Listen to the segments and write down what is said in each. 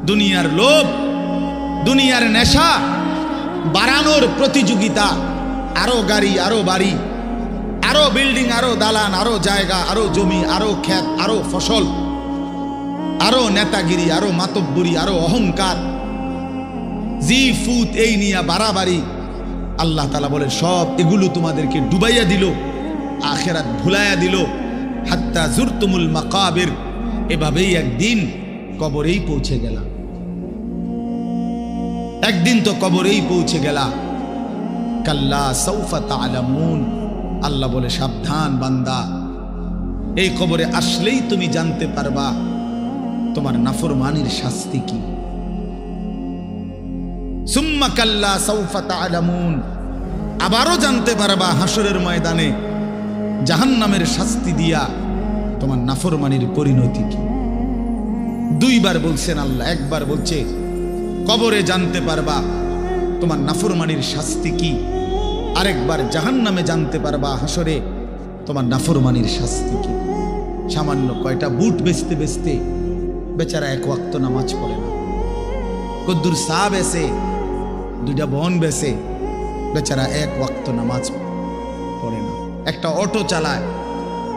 দুনিয়ার লোভ, দুনিয়ার নেশা বাড়ানোর প্রতিযোগিতা, আরো গাড়ি, আরো বাড়ি, আরো বিল্ডিং, আরো দালান, আরো জায়গা, আরো জমি, আরো ক্ষেত, আরো ফসল, আরো নেতাগিরি, আরো মাতব্বরি, আরো অহংকার, জি ফুত, এই নিয়ে বাড়াবাড়ি। আল্লাহ তাআলা বলে সব এগুলো তোমাদেরকে ডুবাইয়া দিল, আখিরাত ভুলাইয়া দিল। হাত্তা জুরতুমুল মাকাবির, এভাবেই একদিন কবরেই পৌঁছে গেলা। একদিন তো কবরেই পৌঁছে গেলা। কাল্লা সাউফা তা'লামুন, আল্লাহ বলে সাবধান বান্দা, এই কবরে আসলেই তুমি জানতে পারবা তোমার নাফরমানির শাস্তি কি। সুম্মা কাল্লা সাউফা তা'লামুন, আবারও জানতে পারবা হাসরের ময়দানে জাহান্নামের শাস্তি দিয়া তোমার নাফরমানির পরিণতি কি। দুইবার বলছেন আল্লাহ, একবার বলছে কবরে জানতে পারবা তোমার নাফরমানির শাস্তি কি, আরেকবার জাহান্নামে জানতে পারবা হাসরে তোমার নাফরমানির শাস্তি কি। সামান্য কয়টা বুট বেচতে বেচতে বেচারা এক ওয়াক্ত নামাজ পড়ে না, কদ্দুর চা বেচে, দুইটা বন বেচে, বেচারা এক ওয়াক্ত নামাজ পড়ে না। একটা অটো চালায়,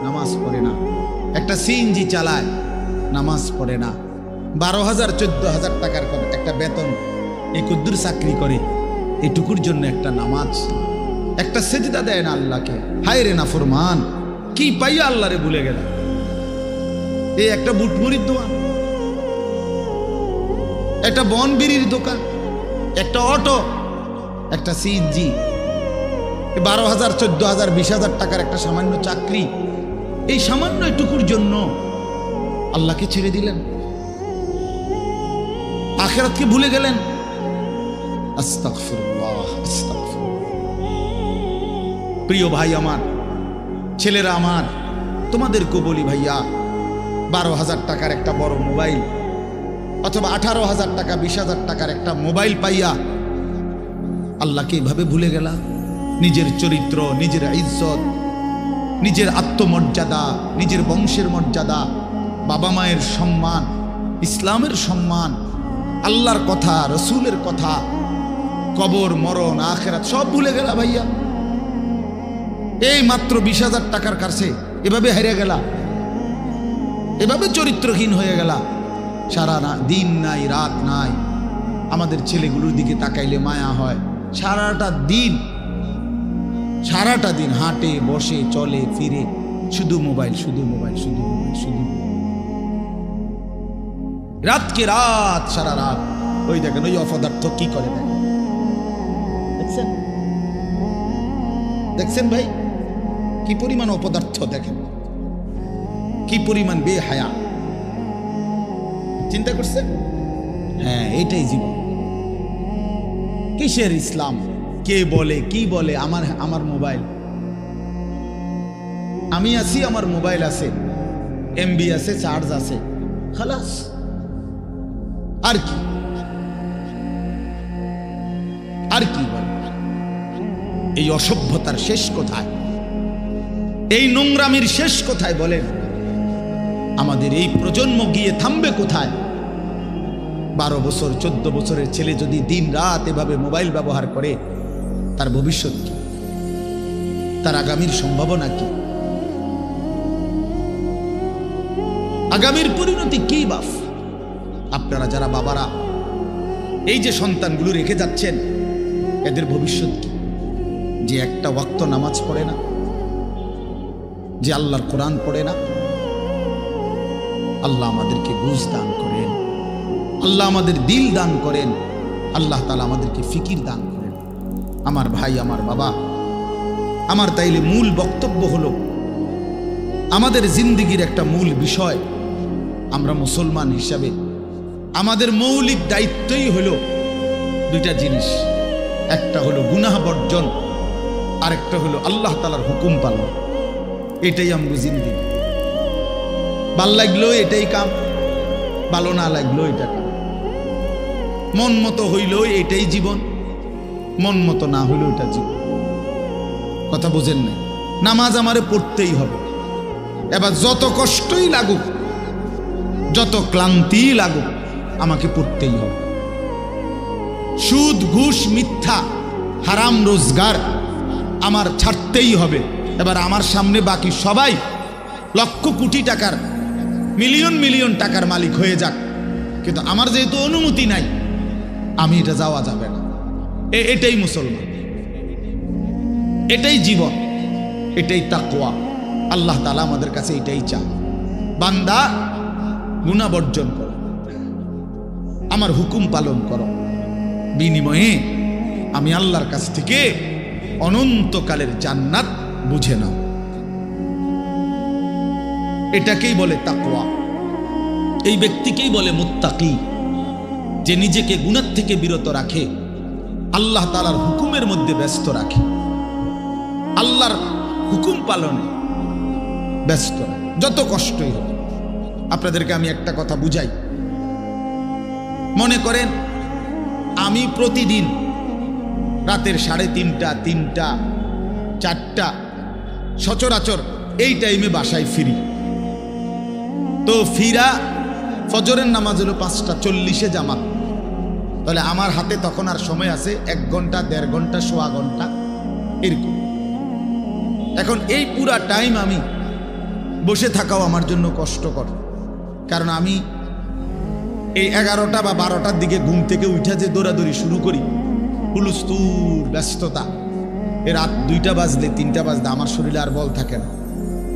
নামাজ পড়ে না। একটা সিএনজি চালায়, নামাজ পড়ে না। 12,000 14,000 টাকার একটা বেতন, এই কদ্দুর চাকরি করে, এটুকুর জন্য একটা নামাজ, একটা সেজদা দেয় না আল্লাহকে। হায় রে নাফরমান, কি পাইয়া আল্লাহরে ভুলে গেল। এই একটা বুটমুড়ির দোকান, একটা বন বিড়ির দোকান, একটা অটো, একটা সিএনজি, 12,000 14,000 20,000 টাকার একটা সামান্য চাকরি, এই সামান্য এটুকুর জন্য আল্লাহকে ছেড়ে দিলেন, আখিরাতকে ভুলে গেলেন। আস্তাগফিরুল্লাহ, আস্তাগফিরুল্লাহ। প্রিয় ভাই আমার, ছেলেরা আমার, তোমাদেরকে বলি ভাইয়া, 12,000 টাকার একটা বড় মোবাইল অথবা 18,000 টাকা 20,000 টাকার একটা মোবাইল পাইয়া আল্লাহকে এইভাবে ভুলে গেলা। নিজের চরিত্র, নিজের ইজ্জত, নিজের আত্মমর্যাদা, নিজের বংশের মর্যাদা, বাবা মায়ের সম্মান, ইসলামের সম্মান, আল্লাহর কথা, রসুলের কথা, কবর, মরণ, আখিরাত সব ভুলে গেলা ভাইয়া। এই মাত্র 20,000 টাকার কাছে এভাবে হেরে গেলা, এভাবে চরিত্রহীন হয়ে গেলা। সারা দিন নাই, রাত নাই। আমাদের ছেলেগুলোর দিকে তাকাইলে মায়া হয়। সারাটা দিন হাঁটে, বসে, চলে, ফিরে, শুধু মোবাইল, শুধু মোবাইল, শুধু মোবাইল, শুধু রাতকে রাত, সারা রাত। ওই দেখেন ওই অপদার্থ কি করে, দেখেন, দেখছেন ভাই কি পরিমাণ অপদার্থ, দেখেন কি পরিমাণ বেহায়া। চিন্তা করছেন? হ্যাঁ, এইটাই জীবন। কিসের ইসলাম? কে বলে, কি বলে? আমার মোবাইল, আমি আছি, আমার মোবাইল আছে, এমবি আছে, চার্জ আছে, খালাস। আর কি, আর কি বলে? এই অসভ্যতার শেষ কোথায়? এই নোংরামির শেষ কোথায় বলেন? আমাদের এই প্রজন্ম গিয়ে থামবে কোথায়? 12 বছর 14 বছরের ছেলে যদি দিন রাত এভাবে মোবাইল ব্যবহার করে, তার ভবিষ্যৎ কি? তার আগামীর সম্ভাবনা কি? আগামীর পরিণতি কি বাপ? আপনারা যারা বাবারা এই যে সন্তানগুলো রেখে যাচ্ছেন, এদের ভবিষ্যৎ কি? যে একটা ওয়াক্ত নামাজ পড়ে না, যে আল্লাহর কোরআন পড়ে না। আল্লাহ আমাদেরকে বুঝ দান করেন, আল্লাহ আমাদের দিল দান করেন, আল্লাহ তাআলা আমাদেরকে ফিকির দান করেন। আমার ভাই, আমার বাবা, আমার তাইলে মূল বক্তব্য হলো, আমাদের জিন্দেগির একটা মূল বিষয়, আমরা মুসলমান হিসাবে আমাদের মৌলিক দায়িত্বই হলো দুইটা জিনিস। একটা হলো গুনাহ বর্জন, আরেকটা হলো আল্লাহ তাআলার হুকুম পালন। এটাই আমরা জিন্দেগি। ভাল লাগলো এটাই কাম, ভালো না লাগলো এটা কাম। মন মতো হইলো এটাই জীবন, মন মতো না হইলো এটা জীবন। কথা বুঝেন না? নামাজ আমারে পড়তেই হবে। এবার যত কষ্টই লাগুক, যত ক্লান্তি লাগুক, আমাকে পড়তেই হবে। সুদ ঘুষ মিথ্যা হারাম রোজগার আমার ছাড়তেই হবে। এবার আমার সামনে বাকি সবাই লক্ষ কোটি টাকার মিলিয়ন মিলিয়ন টাকার মালিক হয়ে যাক, কিন্তু আমার যেহেতু অনুমতি নাই, আমি এটা যাওয়া যাবে না। এটাই মুসলমান, এটাই জীবন, এটাই তাকওয়া। আল্লাহ তাআলা আমাদের কাছে এটাই চান, বান্দা গুনাহ বর্জন করো, আমার হুকুম পালন করো, বিনিময়ে আমি আল্লাহর কাছ থেকে অনন্তকালের জান্নাত বুঝে নাও। এটাকেই বলে তাকওয়া, এই ব্যক্তিকেই বলে মুত্তাকি, যে নিজেকে গুনাহ থেকে বিরত রাখে, আল্লাহ তাআলার হুকুমের মধ্যে ব্যস্ত রাখে, আল্লাহর হুকুম পালনে ব্যস্ত, যত কষ্টই হোক। আপনাদেরকে আমি একটা কথা বুঝাই। মনে করেন আমি প্রতিদিন রাতের 3:30, 3টা, 4টা সচরাচর এই টাইমে বাসায় ফিরি। তো ফিরা ফজরের নামাজ হলো 5:40 জামাত, তাহলে আমার হাতে তখন আর সময় আছে 1 ঘন্টা, 1.5 ঘন্টা, সোয়া ঘন্টা এরকম। এখন এই পুরা টাইম আমি বসে থাকাও আমার জন্য কষ্টকর, কারণ আমি এই 11টা বা 12টার দিকে ঘুম থেকে উঠে যে দৌড়াদৌড়ি শুরু করি, হুলস্থুল ব্যস্ততা, এ রাত 2টা বাজলে 3টা বাজলে আমার শরীরে আর বল থাকে না,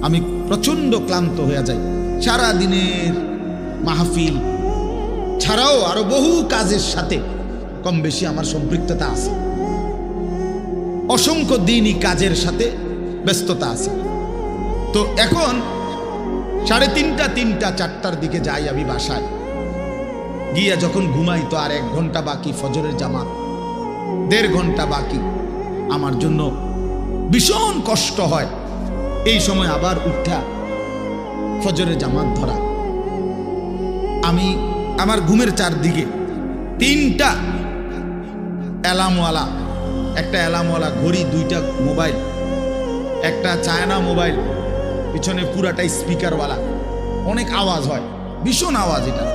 আমি প্রচন্ড ক্লান্ত হয়ে যাই। সারা দিনের মাহফিল ছাড়াও আরো বহু কাজের সাথে কম বেশি আমার সম্পৃক্ততা আছে, অসংখ্য দিনই কাজের সাথে ব্যস্ততা আছে। তো এখন 3:30, 3টা, 4টার দিকে যাই আমি বাসায়, গিয়া যখন ঘুমাই তো আর 1 ঘন্টা বাকি ফজরের জামাত, 1.5 ঘন্টা বাকি। আমার জন্য ভীষণ কষ্ট হয় এই সময় আবার উঠা ফজরের জামাত ধরা। আমি আমার ঘুমের চারদিকে 3টা অ্যালার্মওয়ালা, একটা অ্যালার্মওয়ালা ঘড়ি, 2টা মোবাইল, একটা চায়না মোবাইল, পিছনে পুরাটাই স্পিকারওয়ালা, অনেক আওয়াজ হয়, ভীষণ আওয়াজ এটা।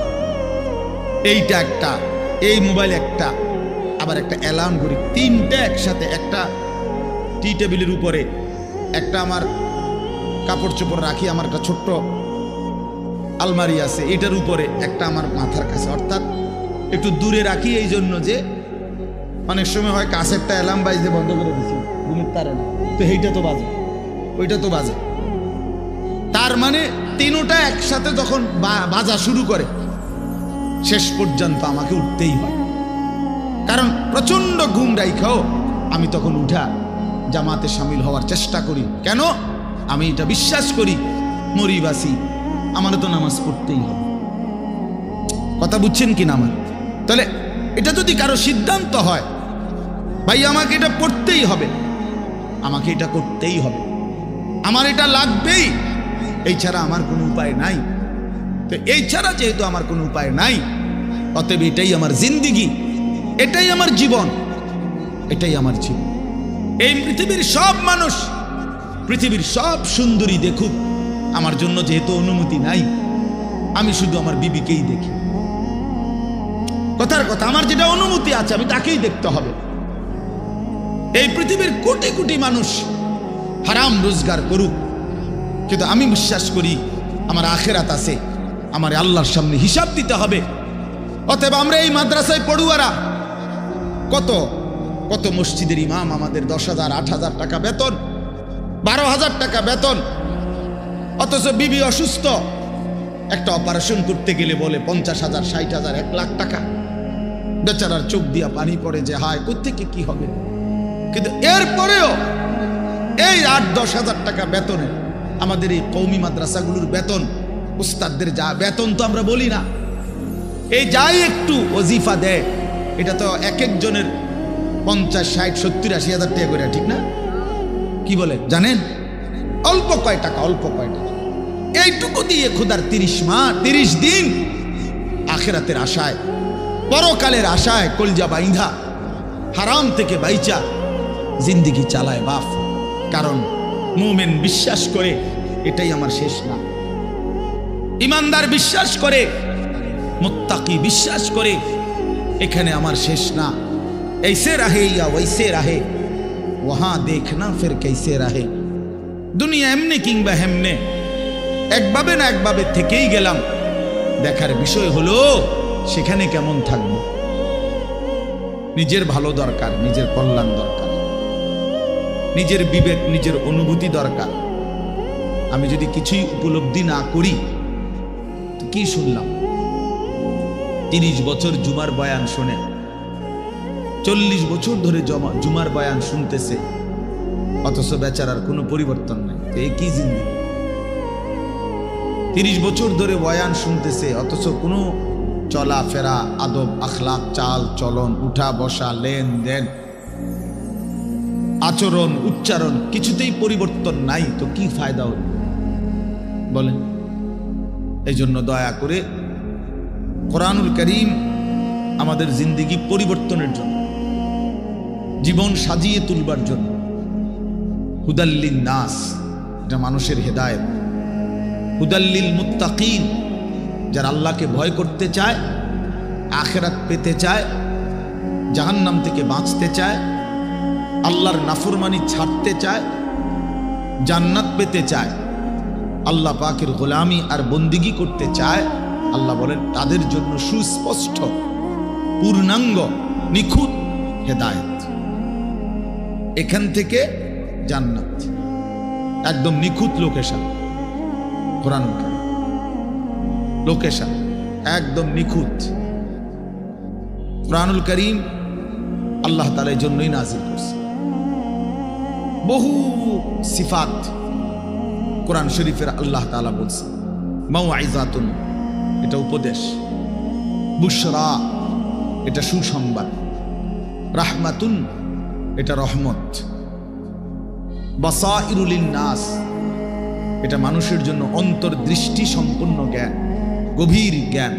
এইটা একটা, এই মোবাইল একটা, আবার একটা অ্যালার্ম ঘড়ি, 3টা একসাথে। একটা টি টেবিলের উপরে, একটা আমার কাপড় চোপড় রাখি, আমার একটা ছোট্ট আলমারি আছে, এটার উপরে, একটা আমার মাথার কাছে, অর্থাৎ একটু দূরে রাখি এই জন্য যে অনেক সময় হয় কাছেরটা অ্যালার্ম বাজতে বন্ধ করে দিচ্ছি, ঘুমের তারে না, তো এইটা তো বাজে, ওইটা তো বাজে। তার মানে 3টা একসাথে যখন বাজা শুরু করে, শেষ পর্যন্ত আমাকে উঠতেই হয়, কারণ প্রচন্ড ঘুম রাইখাও আমি তখন উঠা জামাতে শামিল হওয়ার চেষ্টা করি। কেন? আমি এটা বিশ্বাস করি, মরিবাসি আমারও তো নামাজ পড়তেই হবে। কথা বুঝছেন কি না আমার? তাহলে এটা যদি কারো সিদ্ধান্ত হয়, ভাই আমাকে এটা পড়তেই হবে, আমাকে এটা করতেই হবে, আমার এটা লাগবেই, এই ছাড়া আমার কোনো উপায় নাই। তো এই ছাড়া যেহেতু আমার কোনো উপায় নাই, অতএব এটাই আমার জিন্দিগি, এটাই আমার জীবন, এটাই আমার জীবন। এই পৃথিবীর সব মানুষ, পৃথিবীর সব সুন্দরী দেখুক, আমার জন্য যেহেতু অনুমতি নাই, আমি শুধু আমার বিবিকেই দেখি। কথার কথা, আমার যেটা অনুমতি আছে আমি তাকেই দেখতে হবে। এই পৃথিবীর কোটি কোটি মানুষ হারাম রোজগার করুক, কিন্তু আমি বিশ্বাস করি আমার আখেরাত আছে, আমার আল্লাহর সামনে হিসাব দিতে হবে। অতএব আমরা এই মাদ্রাসায় পড়ুয়ারা, কত কত মসজিদের ইমাম, আমাদের 10,000, 8,000 টাকা বেতন, 12,000 টাকা বেতন, অথচ বিবি অসুস্থ, একটা অপারেশন করতে গেলে বলে 50,000, 60,000, 1 লাখ টাকা। বেচারার চোখ দিয়া পানি পড়ে যে হায় কোত্থেকে কি হবে। কিন্তু এরপরেও এই 8-10 হাজার টাকা বেতনে আমাদের এই কওমি মাদ্রাসাগুলোর বেতন, উস্তাদদের যা বেতন তো আমরা বলি না, এই যাই একটু ওজিফা দেয়, এটা তো এক একজনের 50, 60, 70, 80 হাজার টাকা করে, ঠিক না? কি বলে জানেন? অল্প কয় টাকা, অল্প কয় টাকা। এইটুকু দিয়ে খোদার 30 দিন আখেরাতের আশায়, পরকালের আশায় কলজা বাইন্ধা হারাম থেকে বাইচা জিন্দিগি চালায় বাপ। কারণ মুমিন বিশ্বাস করে এটাই আমার শেষ না, ইমানদার বিশ্বাস করে মুত্তাকি বিশ্বাস করে এখানে আমার শেষ না, ऐसे रहे या वैसे रहे वहां देखना फिर कैसे रहे। দুনিয়া এমনি কিংবা হেমনে একভাবে না একভাবে থেকেই গেলাম, দেখার বিষয় হলো সেখানে কেমন থাকবো। নিজের ভালো দরকার, নিজের কল্যাণ দরকার, নিজের বিবেক নিজের অনুভূতি দরকার। আমি যদি কিছুই উপলব্ধি না করি তো কি শুনলাম? 30 বছর জুমার বয়ান শুনে, 40 বছর ধরে জুমার বয়ান শুনতেছে, অথচ বেচারার কোনো পরিবর্তন নাই। তো এই কি জিন্দেগি? 30 বছর ধরে বয়ান শুনতেছে, অথচ কোনো চলাফেরা, আদব, আখলাক, চাল চলন, উঠা বসা, লেনদেন, আচরণ, উচ্চারণ কিছুতেই পরিবর্তন নাই। তো কি ফায়দা হল বলেন? এই জন্য দয়া করে কোরআনুল কারীম আমাদের জিন্দেগি পরিবর্তনের জন্য, জীবন সাজিয়ে তুলবার জন্য, হুদাল্লিন নাস, এটা মানুষের হেদায়েত, হুদাল্লিল মুত্তাকিন, যারা আল্লাহকে ভয় করতে চায়, আখিরাত পেতে চায়, জাহান্নাম থেকে বাঁচতে চায়, আল্লাহর নাফরমানি ছাড়তে চায়, জান্নাত পেতে চায়, আল্লাহ পাকের গোলামি আর বন্দিগি করতে চায়, আল্লাহ বলেন তাদের জন্য সুস্পষ্ট পূর্ণাঙ্গ নিখুঁত হেদায়েত। এখান থেকে জান্নাত, একদম নিখুঁত লোকেশন। কোরআন লোকেশন একদম নিখুঁত। কোরআনুল কারীম আল্লাহ তাআলা এর জন্যই নাযিল করছে। বহু সিফাত কোরআন শরীফের আল্লাহ তাআলা বলছে। মাউইযাতুন, এটা উপদেশ, বুশরা, এটা সুসংবাদ, রাহমাতুন, এটা রহমত, বাসাইরুল লিন্নাস, এটা মানুষের জন্য অন্তর্দৃষ্টি সম্পন্ন জ্ঞান, গভীর জ্ঞান,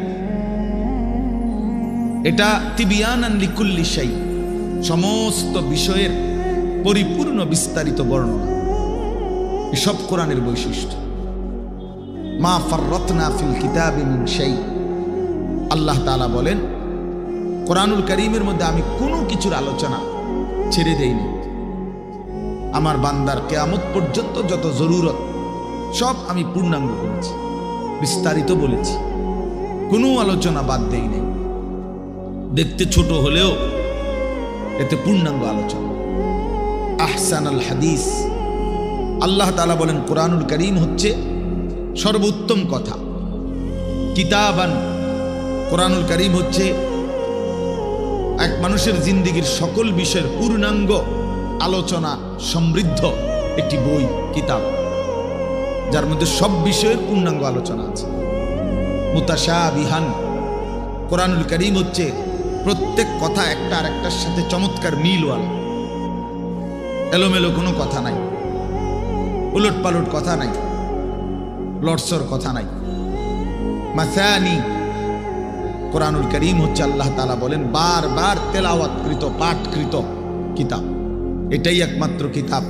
এটা তিবিয়ানান লিকুল্লি শাই, সমস্ত বিষয়ের পরিপূর্ণ বিস্তারিত বর্ণনা। এসব কোরআনের বৈশিষ্ট্য। মা ফাররাতনা ফিল কিতাবি মিন শাই, আল্লাহ তাআলা বলেন কোরআনুল কারীমের মধ্যে আমি কোনো কিছুর আলোচনা ছেড়ে দেইনি। আমার বান্দার কিয়ামত পর্যন্ত যত জরুরত সব আমি পূর্ণাঙ্গ করেছি, বিস্তারিত বলেছি, কোনো আলোচনা বাদ দেই নাই। দেখতে ছোট হলেও এতে পূর্ণাঙ্গ আলোচনা। আহসানুল হাদিস, আল্লাহ তাআলা বলেন কোরআনুল কারীম হচ্ছে সর্বোত্তম কথা। কিতাবান, কোরআনুল কারীম হচ্ছে এক মানুষের জিন্দেগীর সকল বিষয়ের পূর্ণাঙ্গ আলোচনা সমৃদ্ধ একটি বই, কিতাব, যার মধ্যে সব বিষয়ের পূর্ণাঙ্গ আলোচনা আছে। মুতাশাবিহান, কোরআনুল কারীম হচ্ছে প্রত্যেক কথা একটা আরেকটার সাথে চমৎকার মিলওয়ালা, এলোমেলো কোনো কথা নাই, উলট পালট কথা নাই, লটসর কথা নাই। মাসানি, কোরআনুল কারীম হচ্ছে আল্লাহ তাআলা বলেন বারবার তেলাওয়াতকৃত, পাঠকৃত কিতাব। এটাই একমাত্র কিতাব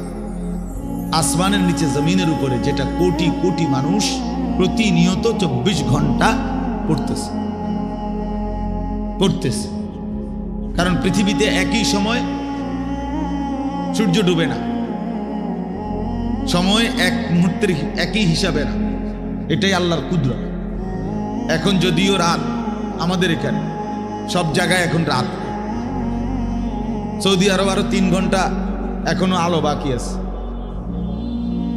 আসমানের নিচে জমিনের উপরে যেটা কোটি কোটি মানুষ প্রতিনিয়ত 24 ঘন্টা পড়তেছে। কারণ পৃথিবীতে একই সময় সূর্য ডুবে না, সময় এক মুহূর্তের একই হিসাবে না, এটাই আল্লাহর কুদরত। এখন যদিও রাত, আমাদের এখানে সব জায়গায় এখন রাত, সৌদি আরব আরো 3 ঘন্টা এখনো আলো বাকি আছে।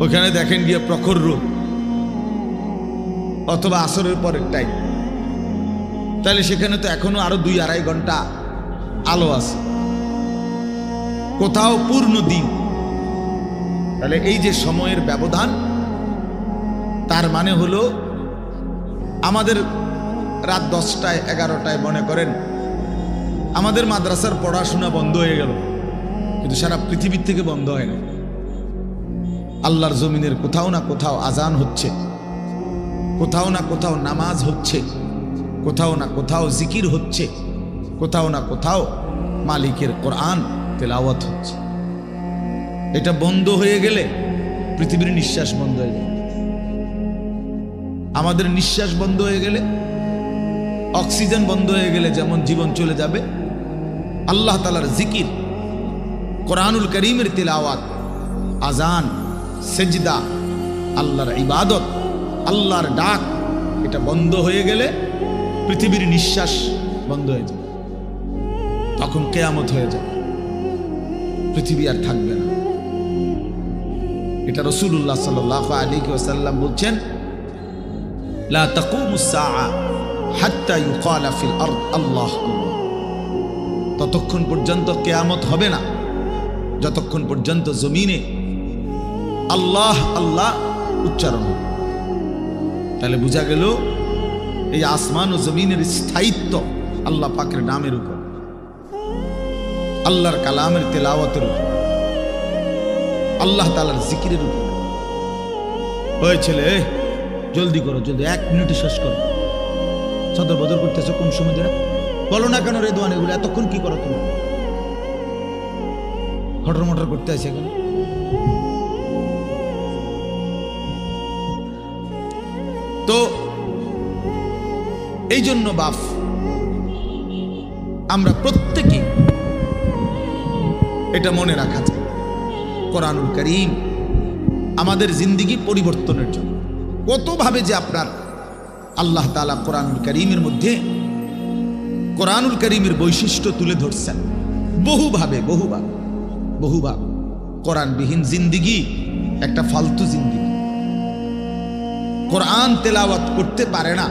ওখানে দেখেন গিয়ে প্রখর রোদ, অথবা আসরের পরের টাইম, তাহলে সেখানে তো এখনো আরো 2-2.5 ঘন্টা আলো আছে, কোথাও পূর্ণ দিন। তাহলে এই যে সময়ের ব্যবধান, তার মানে হলো আমাদের রাত 10টায় 11টায় মনে করেন আমাদের মাদ্রাসার পড়াশোনা বন্ধ হয়ে গেল, কিন্তু সারা পৃথিবীর থেকে বন্ধ হয় না। আল্লাহর জমিনের কোথাও না কোথাও আজান হচ্ছে, কোথাও না কোথাও নামাজ হচ্ছে, কোথাও না কোথাও জিকির হচ্ছে, কোথাও না কোথাও মালিকের কোরআন তেলাওয়াত হচ্ছে। এটা বন্ধ হয়ে গেলে পৃথিবীর নিঃশ্বাস বন্ধ হয়ে যাবে। আমাদের নিঃশ্বাস বন্ধ হয়ে গেলে অক্সিজেন বন্ধ হয়ে গেলে যেমন জীবন চলে যাবে, আল্লাহ তাআলার জিকির, কোরআনুল করিমের তিলাওয়াত, আজান, সেজদা, আল্লাহর ইবাদত, আল্লাহর ডাক, এটা বন্ধ হয়ে গেলে পৃথিবীর নিঃশ্বাস বন্ধ হয়ে যাবে। তখন কিয়ামত হয়ে যাবে, পৃথিবী আর থাকবে না। এটা রাসূলুল্লাহ সাল্লাল্লাহু আলাইহি ওয়াসাল্লাম বলছেন, লা তাকুমুস সাআ হাত্তা ইউকালা ফিল আরদ আল্লাহ। ততক্ষণ পর্যন্ত কিয়ামত হবে না যতক্ষণ পর্যন্ত জমিনে আল্লাহ আল্লাহ উচ্চারণ হবে। তাহলে বোঝা গেল এই আসমান ও জমিনের স্থায়িত্ব আল্লাহ পাকের নামের উপর, আল্লাহর কালামের তেলাওয়াতের উপর, আল্লাহ তাআলার জিকিরের উপর। ওই ছেলে, জলদি করো, জলদি, 1 মিনিটে শেষ করো। সদর বদর করতেছো কোন সময় ধরে? বলো না কেন রেদওয়ান, এগুলো এতক্ষণ কি করো তুমি? খটর মটর করতে আসে কেন? তো এই জন্য বাপ, আমরা প্রত্যেকে এটা মনে রাখা যায়, কোরআনুল কারীম আমাদের জিন্দেগি পরিবর্তনের জন্য কতভাবে যে আপনার আল্লাহ তাআলা কোরআনুল কারীমের মধ্যে কোরআনুল কারীমের বৈশিষ্ট্য তুলে ধরছেন বহুভাবে। কোরআনবিহীন জিন্দেগি একটা ফালতু জিন্দেগি। কোরআন তেলাওয়াত করতে পারে না,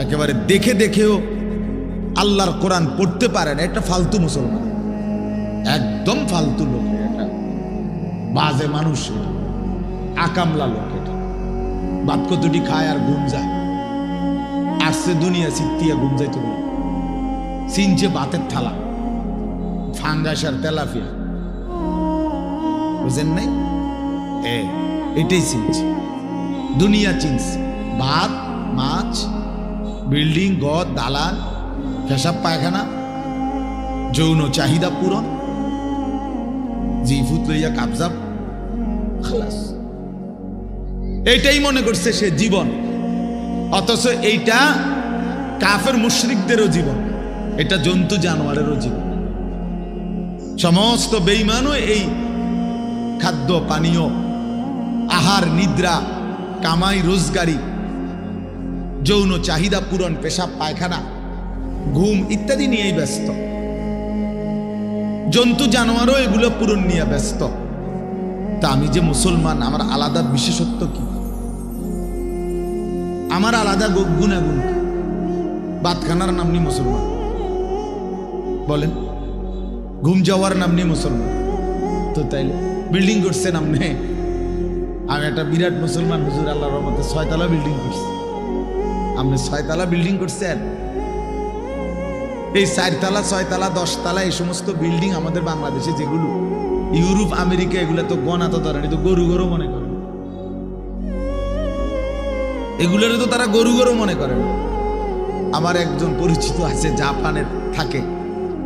একেবারে দেখে দেখেও আল্লাহর কোরআন পড়তে পারে না, এটা ফালতু মুসলমান, একদম ফালতু লোক, এটা বাজে মানুষ, আকামলা লোক। এটা বাদ কতটি খায় আর ঘুম যায়, আসছে দুনিয়া সিত্তিয়া ঘুম যাইতে বলে, চিনছে বাতের থালা, ফাঙ্গাস আর তেলাপিয়া, বুঝেন নাই? এটাই চিনছে, দুনিয়া চিনছে। ভাত, মাছ, বিল্ডিং, ঘর, দালান, পেশাব পায়খানা, যৌন চাহিদা পূরণ, জিফুত লইয়া কাবজাব, খালাস, এইটাই মনে করছে সে জীবন। অথচ এইটা কাফের মুশরিকদেরও জীবন, এটা জন্তু জানোয়ারেরও জীবন। সমস্ত বেঈমানও এই খাদ্য পানীয়, আহার নিদ্রা, কামাই রোজগারি, যৌন চাহিদা পূরণ, পেশাব পায়খানা, ঘুম ইত্যাদি নিয়েই ব্যস্ত। জন্তু জানোয়ারও এগুলো পূরণ নিয়ে ব্যস্ত। তা আমি যে মুসলমান, আমার আলাদা বিশেষত্ব কি? আমার আলাদা গুণাগুণ? বাতখানার নাম নিয়ে মুসলমান বলেন, ঘুম যাওয়ার নাম নিয়ে মুসলমান। তো তাইলে বিল্ডিং করছে নাম নেই, আমি একটা বিরাট মুসলমান, হুজুর আল্লাহর রহমতে 6 তলা বিল্ডিং করছি। আপনি 6 তলা বিল্ডিং করছেন? এই 4 তলা, 6 তলা, 10 তলা এই সমস্ত বিল্ডিং আমাদের বাংলাদেশে যেগুলো, ইউরোপ আমেরিকা, এগুলো তো গণা তো ধরেন, তো গরু গরু মনে করেন, এগুলোর তো তারা গরু গরু মনে করেন। আমার একজন পরিচিত আছে, জাপানের থাকে,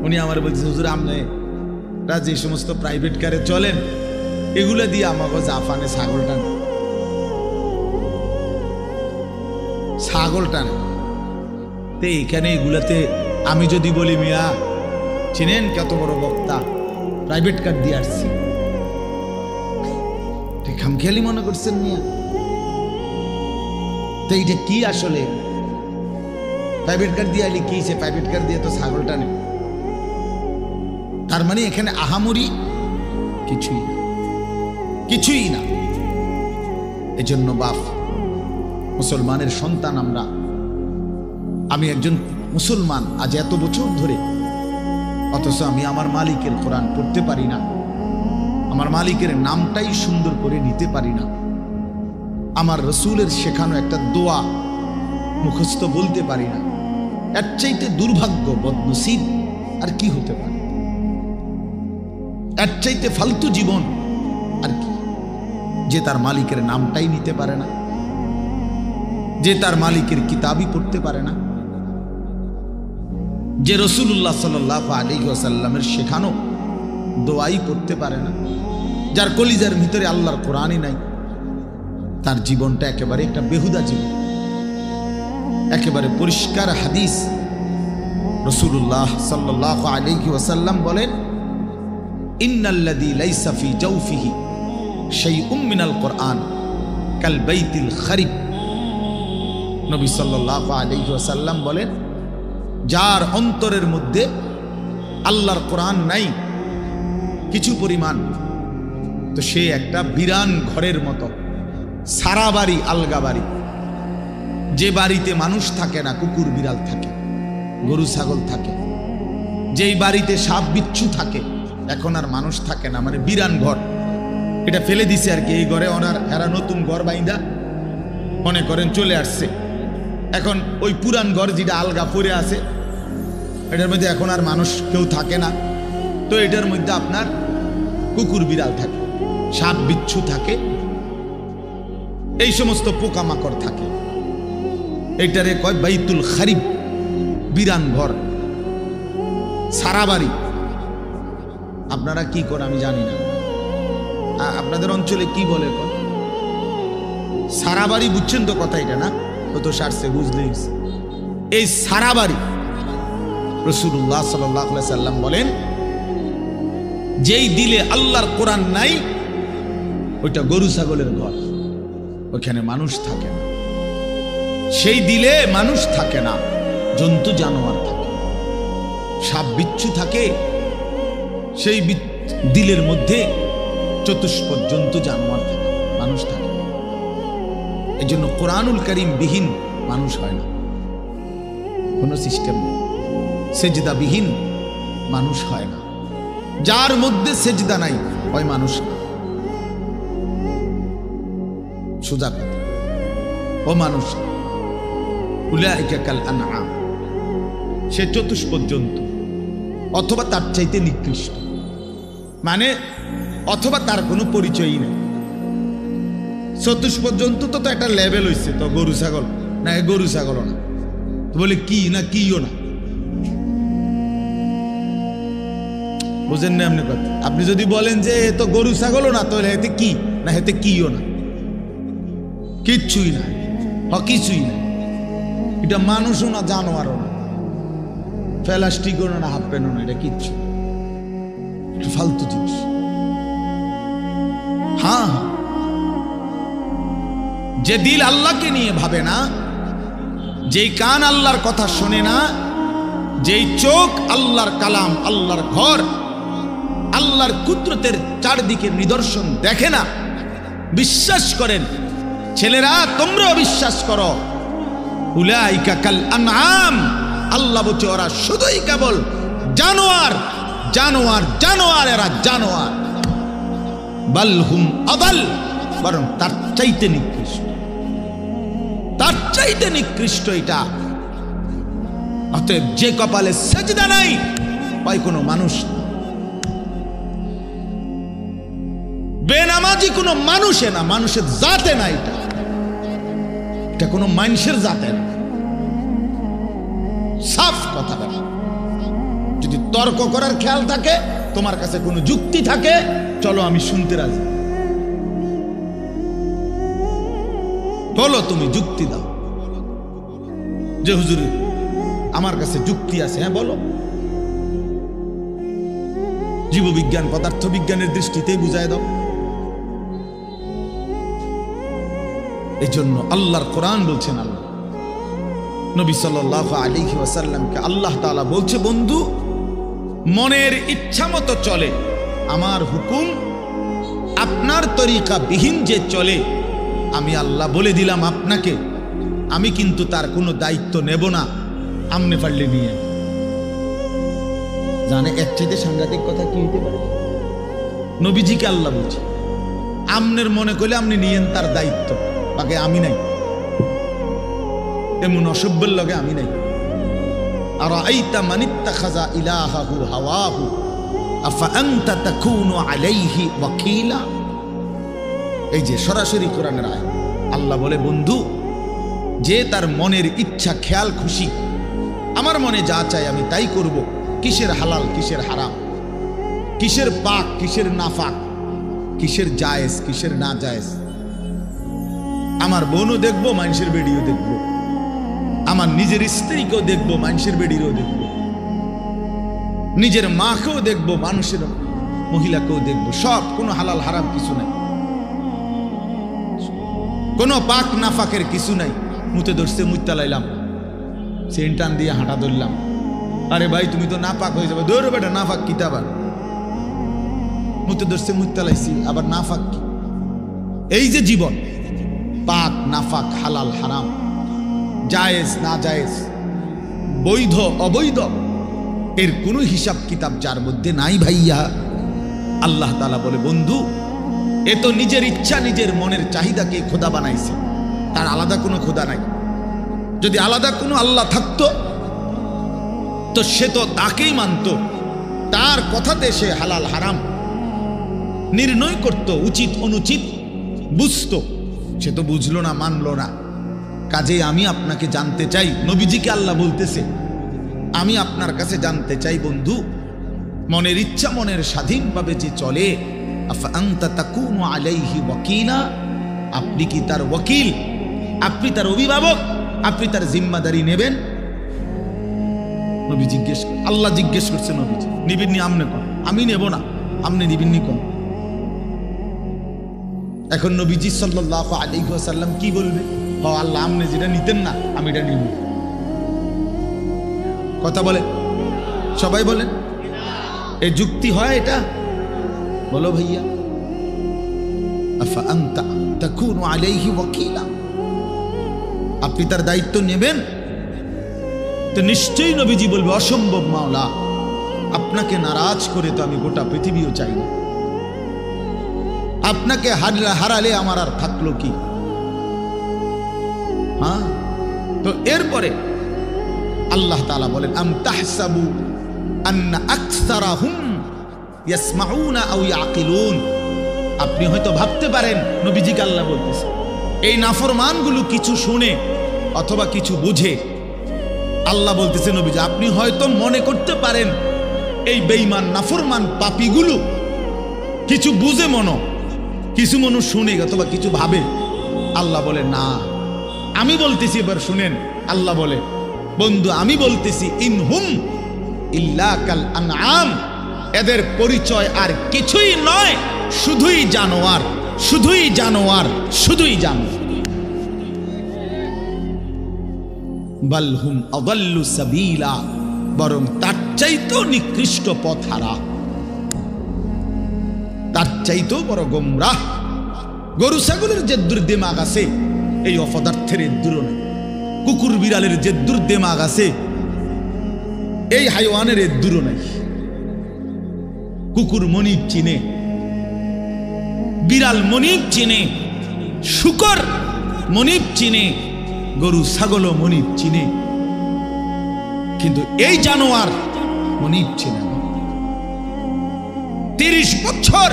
উনি আমার বলছে, হুজুর আপনারা যে সমস্ত প্রাইভেট কারে চলেন, এগুলো দিয়ে আমাকে জাপানে ছাগল টানে। তো এখানে এগুলাতে আমি যদি বলি, মিয়া চিনেন কত বড় বক্তা, প্রাইভেট কার দিয়ে আসছি, খামখেয়ালি মনে করছেন মিয়া? তো এইটা কি আসলে? প্রাইভেট কার দিয়ে আইলে কি, সে প্রাইভেট কার দিয়ে তো ছাগল টানে। তার মানে এখানে আহামরি কিছুই না। এজন্য বাপ, মুসলমানের সন্তান আমরা, আমি একজন মুসলমান আজ এত বছর ধরে, অথচ আমি আমার মালিকের কোরআন পড়তে পারি না, আমার মালিকের নামটাই সুন্দর করে নিতে পারি না, আমার রসুলের শেখানো একটা দোয়া মুখস্থ বলতে পারি না। এর চাইতে দুর্ভাগ্য, বদনসিব আর কি হতে পারে? এর চাইতে ফালতু জীবন আর কি? যে তার মালিকের নামটাই নিতে পারে না, যে তার মালিকের কিতাবই পড়তে পারে না, যে রাসূলুল্লাহ সাল্লাল্লাহু আলাইহি ওয়াসাল্লামের শেখানো দোয়াই পড়তে পারে না, যার কলিজার ভিতরে আল্লাহর কোরআনই নাই, তার জীবনটা একেবারে একটা বেহুদা জীবন। একেবারে পরিষ্কার হাদিস। রাসূলুল্লাহ সাল্লাল্লাহু আলাইহি ওয়াসাল্লাম বলেন, ইন্নাল্লাযী লাইসা ফি জাওফিহি শাইউম মিনাল কুরআন কাল বাইতিল খারিব। নবী সাল্লাল্লাহু আলাইহি ওয়াসাল্লাম বলেন, যার অন্তরের মধ্যে আল্লাহর কোরআন নাই কিছু পরিমাণ, তো সে একটা বিরান ঘরের মতো, সারা বাড়ি আলগা বাড়ি। যে বাড়িতে মানুষ থাকে না, কুকুর বিড়াল থাকে, গরু ছাগল থাকে, যেই বাড়িতে সাপ বিচ্ছু থাকে, এখন আর মানুষ থাকে না, মানে বিরান ঘর। এটা ফেলে দিছে আর কি। এই ঘরে ওনার এরা নতুন ঘর বাইন্দা মনে করেন চলে আসছে। এখন ওই পুরান ঘর যেটা আলগা পড়ে আছে, এটার মধ্যে এখন আর মানুষ কেউ থাকে না, তো এটার মধ্যে আপনার কুকুর বিড়াল থাকে, সাপ বিচ্ছু থাকে, এই সমস্ত পোকামাকড় থাকে। এটারে কয় বাইতুল খারিব, বিরান ঘর, সারা বাড়ি। আপনারা কি করেন আমি জানি না, আপনাদের অঞ্চলে কি বলে সারা বাড়ি, বুঝছেন তো কথা এটা না? ও তো সারছে, বুঝলেই। এই সারা বাড়ি রাসূলুল্লাহ সাল্লাল্লাহু আলাইহি সাল্লাম বলেন, যেই দিলে আল্লাহর কোরআন নাই ওইটা গরু ছাগলের ঘর, ওখানে মানুষ থাকে না। সেই দিলে মানুষ থাকে না, জন্তু জানোয়ার থাকে, সাপ বিচ্ছু থাকে। সেই দিলের মধ্যে চতুষ্পদ জন্তু জানোয়ার থাকে, মানুষ থাকে। এই জন্য কোরআনুল কারীম বিহীন মানুষ হয় না, কোনো সিস্টেম নেই। সেজদা বিহীন মানুষ হয় না। যার মধ্যে সেজদা নাই ওই মানুষ না, সোজা কথা, ও মানুষ। উলাইকা কাল আনআম, সে চতুষ্পদ জন্তু অথবা তার চাইতে নিকৃষ্ট, মানে অথবা তার কোনো পরিচয়ই নেই। চতুষ্পদ জন্তু তো একটা লেভেল হয়েছে, তো গরু ছাগল না, গরু ছাগল না, তো বলে কি না কিও না, বুঝেন না আপনি কথা? আপনি যদি বলেন যে এ তো গরু ছাগলও না, তাহলে এতে কি না, এতে কিও না, কিচ্ছুই না, কিছুই না। এটা মানুষও না, জানোয়ারও না, প্লাস্টিকও না, হাফ প্যান্টও না, এটা কিচ্ছু ফালতু জিনিস। হ্যাঁ, যে দিল আল্লাহকে নিয়ে ভাবে না, যেই কান আল্লাহর কথা শোনে না, যেই চোখ আল্লাহর কালাম, আল্লাহর ঘর, আল্লাহর কুদরতের চারদিকে নিদর্শন দেখে না, বিশ্বাস করেন ছেলেরা, তোমরাও বিশ্বাস করো, উলাইকা কাল আনআম, আল্লাহ বলছে ওরা শুধুই কেবল জানোয়ার, জানোয়ার, জানোয়ার, এরা জানোয়ার। বাল হুম আদাল, বরং তার চাইতে নিকৃষ্ট, তার চাইতে নিকৃষ্ট এটা। অতএব যে কপালে সেজদা নাই ওই কোনো মানুষ না, বেনামাজি কোনো মানুষে না, মানুষের জাতে না, এটা কোনো মানুষের জাতে না। সাফ কথা বলা। যদি তর্ক করার খেয়াল থাকে, তোমার কাছে কোনো যুক্তি থাকে, চলো আমি শুনতে রাজি, বলো, তুমি যুক্তি দাও যে হুজুর আমার কাছে যুক্তি আছে, হ্যাঁ বলো। জীববিজ্ঞান পদার্থ বিজ্ঞানের দৃষ্টিতেই বুঝায় দাও। এই জন্য আল্লাহর কোরআন বলছেন, আল্লাহ নবী সাল্লাল্লাহু আলাইহি ওয়াসাল্লামকে আল্লাহ তাআলা বলছে, বন্ধু মনের ইচ্ছা মতো চলে, আমার হুকুম আপনার তরিকা বিহীন যে চলে, আমি আল্লাহ বলে দিলাম আপনাকে, আমি কিন্তু তার কোনো দায়িত্ব নেব না, আমনে পারলে নিয়ে। জানে এর চাইতে সাংঘাতিক কথা কি হইতে পারে? নবীজিকে আল্লাহ বলছে, আমনের মনে করলে আপনি নিয়েন তার দায়িত্ব, বাকি আমি নাই, এমন অসভ্যের লগে আমি নাই। আর আইতা মানিত্তাখাযা ইলাহাহু হাওয়াহু আফা আনতা তাকুনু আলাইহি ওয়াকিলা। এই যে সরাসরি কোরআনের আয়াত, আল্লাহ বলে, বন্ধু যে তার মনের ইচ্ছা খেয়াল খুশি, আমার মনে যা চাই আমি তাই করব, কিসের হালাল কিসের হারাম, কিসের পাক কিসের নাফাক, কিসের জায়েজ কিসের না জায়েজ, আমার বোনও দেখবো, মানুষের ভিডিও দেখবো, আমার নিজের স্ত্রীকেও দেখবো, মানুষের বেডিরও দেখবো, নিজের মাকেও দেখবো, মানুষের মহিলাকেও দেখবো, সব। কোনো হালাল হারাম কিছু নাই, কোনো পাক নাফাকের কিছু নাই। মুতে ধরছে, মুত্তা লাইলাম, সেন্টান দিয়ে হাঁটা ধরলাম। আরে ভাই তুমি তো নাপাক হয়ে যাবে, দৌড় বেটা, নাফাক কি আবার? মুতে ধরছে, মুত্তা লাইছি, আবার নাফাক কি? এই যে জীবন, পাক নাফাক, হালাল হারাম, জায়েজ না জায়েজ, বৈধ অবৈধ, এর কোনো হিসাব কিতাব যার মধ্যে নাই ভাইয়া। আল্লাহ তাআলা বলে, বন্ধু এ তো নিজের ইচ্ছা, নিজের মনের চাহিদাকে খোদা বানাইছে, তার আলাদা কোনো খোদা নাই। যদি আলাদা কোনো আল্লাহ থাকতো তো সে তো তাকেই মানত, তার কথাতে সে হালাল হারাম নির্ণয় করত, উচিত অনুচিত বুঝতো। সে তো বুঝলো না, মানলো না। কাজেই আমি আপনাকে জানতে চাই, নবীজিকে আল্লাহ বলতেছে, আমি আপনার কাছে জানতে চাই বন্ধু, মনের ইচ্ছা মনের স্বাধীনভাবে যে চলে, আফা আনতা তাকুনু আলাইহি ওয়াকিলা, আপনি কি তার ওয়াকিল, আপনি তার অভিভাবক, আপনি তার জিম্মাদারি নেবেন? নবী জিজ্ঞেস, আল্লাহ জিজ্ঞেস করছে, নবীজি নিবিন্নি আমনে কোন? আমি নেব না, আমনে নিবিন্নি কোন? এখন নবীজি সাল্লাল্লাহু আলাইহি ওয়াসাল্লাম কি বলবে? ও আল্লাহ, আমনে যেটা নিতেন না আমি এটা নিব। কথা বলে, সবাই বলেন, এই যুক্তি হয় এটা? বলো ভাইয়া। আফা আনতা তাকুনু আলাইহি ওয়াকিলা, আপনি তার দায়িত্ব নেবেন? তো নিশ্চয়ই নবীজি বলবে, অসম্ভব মাওলা, আপনাকে নারাজ করে তো আমি গোটা পৃথিবীও চাই না, আপনাকে হারালে আমার আর থাকলো কি? হ্যাঁ, তো এরপরে আল্লাহ তাআলা বলেন, আম তাহসাবু আন্না আকসারাহুম ইয়াসমাউনা আও ইয়াকিলুন, আপনি হয়তো ভাবতে পারেন, নবীজিকে আল্লাহ বলতেছে, এই নাফরমানগুলো কিছু শুনে অথবা কিছু বুঝে। আল্লাহ বলতেছে, নবীজি আপনি হয়তো মনে করতে পারেন এই বেঈমান নাফরমান পাপীগুলো কিছু বুঝে, কিছু মানুষ শুনে অথবা কিছু ভাবে। আল্লাহ বলে না, আমি বলতেছি, এবার শুনেন। আল্লাহ বলে, বন্ধু আমি বলতেছি, ইনহুম ইল্লা কাল আনআম, এদের পরিচয় আর কিছুই নয়, শুধুই জানোয়ার, শুধুই জানোয়ার, শুধুই জানোয়ার। বাল হুম আযাল্লু সাবিলা, বরং তার চাইতেও নিকৃষ্ট পথহারা, তার চাইতেও বড় গোমরাহ। গরু ছাগলের যে দুর্দিমাগ আছে, এই অপদার্থের দূর নেই। কুকুর বিড়ালের যে দুর্দিমাগ আছে, এই হাইওয়ানের দূর নেই। কুকুর মনিব চিনে, বিড়াল মনিব চিনে, শুকর মনিব চিনে, গরু ছাগলও মনিব চিনে, কিন্তু এই জানোয়ার মনিব চিনে না। 30 বছর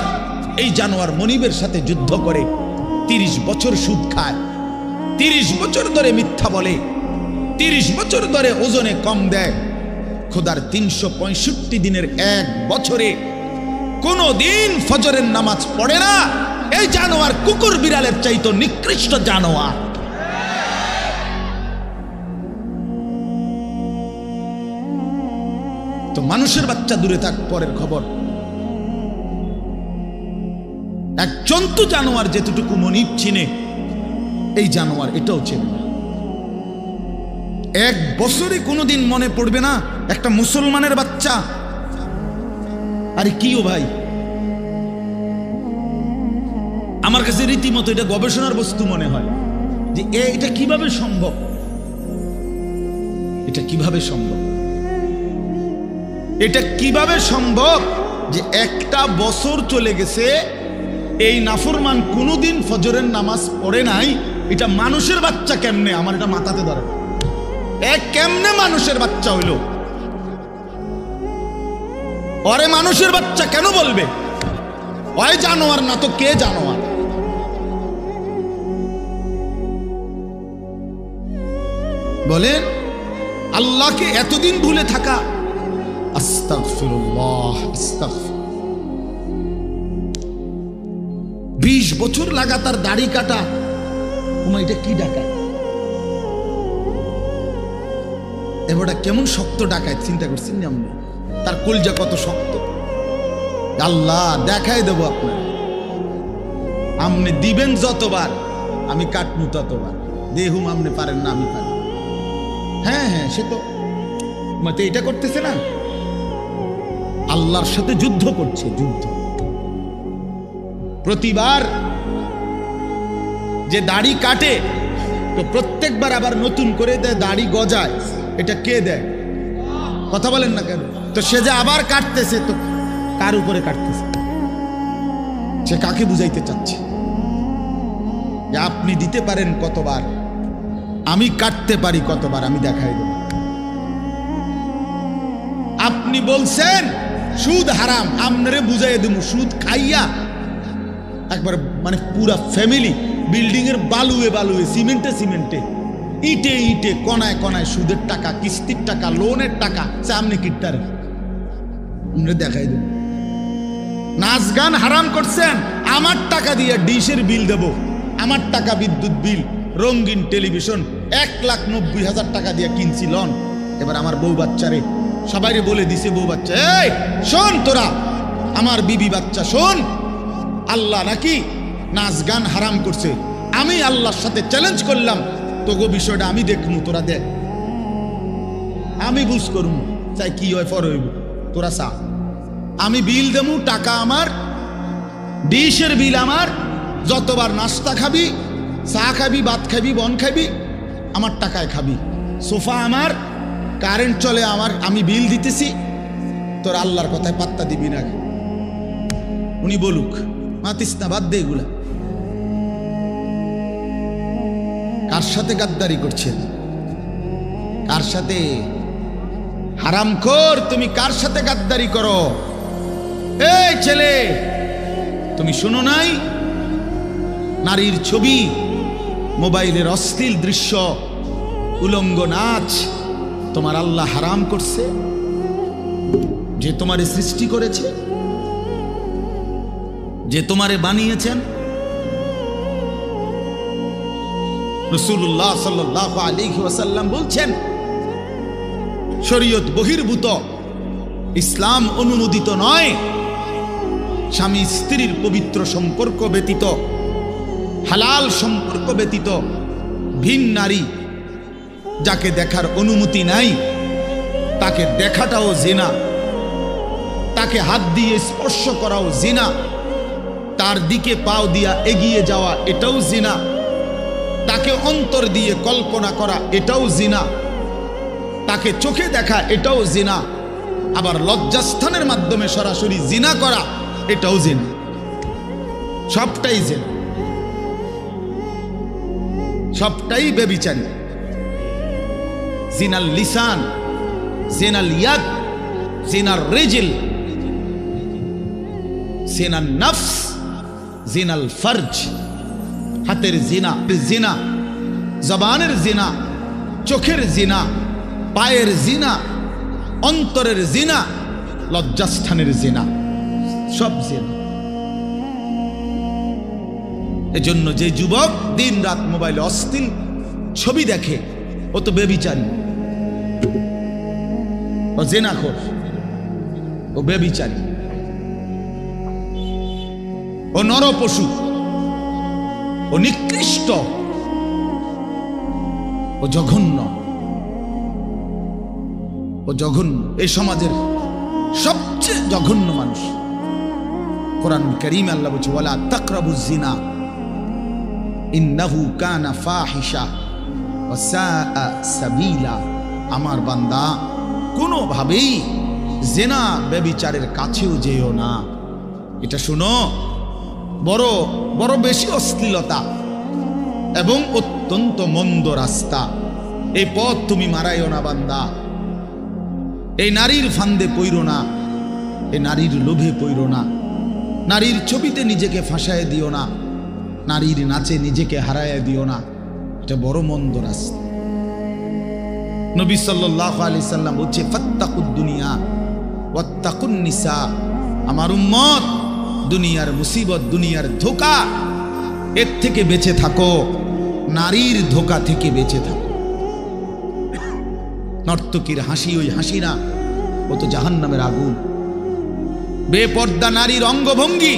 এই জানোয়ার মনিবের সাথে যুদ্ধ করে, 30 বছর সুদ খায়, 30 বছর ধরে মিথ্যা বলে, 30 বছর ধরে ওজনে কম দেয়। খোদার 365 দিনের এক বছরে কোনো দিন ফজরের নামাজ পড়ে না। এই জানোয়ার কুকুর বিড়ালের চাইতো নিকৃষ্ট জানোয়ার। তো মানুষের বাচ্চা দূরে থাক, পরের খবর। এক জন্তু জানোয়ার যেতটুকু মনিব চিনে, এই জানোয়ার এটাও চেনে না। এক বছরে কোনোদিন মনে পড়বে না একটা মুসলমানের বাচ্চা, আরে কিও ভাই, আমার কাছে রীতিমতো এটা গবেষণার বস্তু মনে হয় যে এটা কিভাবে সম্ভব, এটা কিভাবে সম্ভব, এটা কিভাবে সম্ভব যে একটা বছর চলে গেছে, এই নাফরমান কোনোদিন ফজরের নামাজ পড়ে নাই। এটা মানুষের বাচ্চা কেমনে, আমার এটা মাথাতে ধরে। কেমনে মানুষের বাচ্চা হইল? ওরে মানুষের বাচ্চা কেন বলবে? ওই জানোয়ার না তো কে জানোয়ার? বলেন, আল্লাহকে এতদিন ভুলে থাকা। আস্তাগফিরুল্লাহ, আস্তাগফির। 20 বছর লাগাতার দাড়ি কাটা, এটা কি ডাকা? এবারটা কেমন শক্ত ডাকায় চিন্তা করছেন না আপনি? তার কলজা কত শক্ত। আল্লাহ দেখাই দেবো আপনার, আপনি দিবেন যতবার আমি কাটমু ততবার। দেহুম আপনি পারেন না, আমি পারি। হ্যাঁ হ্যাঁ, সে তো মতে এটা করতেছে না, আল্লাহর সাথে যুদ্ধ করছে, যুদ্ধ। প্রতিবার যে দাড়ি কাটে তো প্রত্যেকবার আবার নতুন করে দেয়, দাড়ি গজায়, এটা কে দেয়? কথা বলেন না কেন? তো সে যে আবার কাটতেছে, তো কার উপরে কাটতেছে? সে কাকে বুঝাইতে চাচ্ছে যে আপনি দিতে পারেন কতবার, আমি কাটতে পারি কতবার, আমি দেখাই দেব। আপনি বলছেন সুদ হারাম, আপনারে বুঝাই দেব সুদ খাইয়া একবার মানে পুরা ফ্যামিলি বিল্ডিং এর বালুয়ে বালুয়ে, সিমেন্টে সিমেন্টে, ইটে ইটে, কণায় কণায় সুদের টাকা, কিস্তির টাকা, লোনের টাকা, সামনে কিট্টারে আমরা দেখাই দেব। নাচ গান হারাম করছেন, আমার টাকা দিয়ে ডিশের বিল দেব, আমার টাকা বিদ্যুৎ বিল, রঙিন টেলিভিশন 1,90,000 টাকা দিয়ে কিনছি লন। এবার আমার বউ বাচ্চারে সবাই বলে দিছে, বউ বাচ্চা এই শোন, তোরা আমার বিবি বাচ্চা শোন, আল্লাহ নাকি নাচ গান হারাম করছে, আমি আল্লাহর সাথে চ্যালেঞ্জ করলাম, তোগো বিষয়টা আমি দেখমু, তোরা দেখ, আমি বুঝ করুম, চাই কি হয় ফর হইব, তোরা চা, আমি বিল দেবো, টাকা আমার, ডিশের বিল আমার, যতবার নাস্তা খাবি, চা খাবি, ভাত খাবি, বন খাবি, আমার টাকায় খাবি, সোফা আমার, কারেন্ট চলে আমার, আমি বিল দিতেছি, তোর আল্লাহর কথায় পাত্তা দিবি না। উনি বলুক, মাতিস না, বাদ দে এগুলা। কার সাথে গাদ্দারি করছেন? কার সাথে? হারামখোর, তুমি কার সাথে গাদ্দারি করো? এই ছেলে, তুমি শুনো নাই নারীর ছবি, মোবাইলের অশ্লীল দৃশ্য, উলঙ্গ নাচ তোমার আল্লাহ হারাম করছে? যে তোমারে সৃষ্টি করেছে, যে তোমারে বানিয়েছেন। রাসূলুল্লাহ সাল্লাল্লাহু আলাইহি ওয়াসাল্লাম বলছেন, শরীয়ত বহির্ভূত, ইসলাম অনুমোদিত নয়, স্বামী স্ত্রীর পবিত্র সম্পর্ক ব্যতীত, হালাল সম্পর্ক ব্যতীত ভিন নারী যাকে দেখার অনুমতি নাই, তাকে দেখাটাও জিনা, তাকে হাত দিয়ে স্পর্শ করাও জিনা, তার দিকে পাও দিয়া এগিয়ে যাওয়া এটাও জিনা, তাকে অন্তর দিয়ে কল্পনা করা এটাও জিনা, তাকে চোখে দেখা এটাও জিনা, আবার লজ্জাস্থানের মাধ্যমে সরাসরি জিনা করা এটাও জিনা, সবটাই জিনা, সবটাই ব্যভিচারী। জিনাল লিসান, জিনাল ইয়াদ, জিনার রিজল, জিনাল নফস, জিনাল ফরজ, হাতের জিনা, জিনা জবানের জিনা, চোখের জিনা, পায়ের জিনা, অন্তরের জিনা, লজ্জাস্থানের জিনা, সব জিনা। এজন্য যে যুবক দিন রাত মোবাইলে অশ্লীল ছবি দেখে, ও তো ব্যভিচারী, ও জিনাখোর, ও ব্যভিচারী, ও নরপশু, ও নিকৃষ্ট, ও জঘন্য, ও জঘন্য, এই সমাজের সবচেয়ে জঘন্য মানুষ। কোরআন কারীমে আল্লাহ বলছে, ওয়ালা তাকরাবুজ জিনা ইন্নাহু কানা ফাহিশা ওয়া সাআ সাবিলা। আমার বান্দা, কোনোভাবেই জিনা ব্যভিচারের কাছেও যেও না। এটা শুনো, বড় বড় বেশি অশ্লীলতা এবং অত্যন্ত মন্দ রাস্তা, এই পথ তুমি মারাইও না বান্দা। এই নারীর ফান্দে পইরো না, এই নারীর লোভে পইরো না, নারীর ছবিতে নিজেকে ফাঁসায় দিও না, নারীর নাচে নিজেকে হারায় দিও না, এটা বড় মন্দ রাস্তা। নবী সাল্লাল্লাহু আলাইহি সাল্লাম বলছে, ফাত্তাকুদ দুনিয়া ওয়াত্তাকুন নিসা। আমার উম্মত, দুনিয়ার মুসিবত, দুনিয়ার ধোঁকা, এর থেকে বেঁচে থাকো, নারীর ধোঁকা থেকে বেঁচে থাকো। নর্তকীর হাসি ওই হাসি না, ও তো জাহান্নামের আগুন। বেপর্দা নারীর অঙ্গভঙ্গি,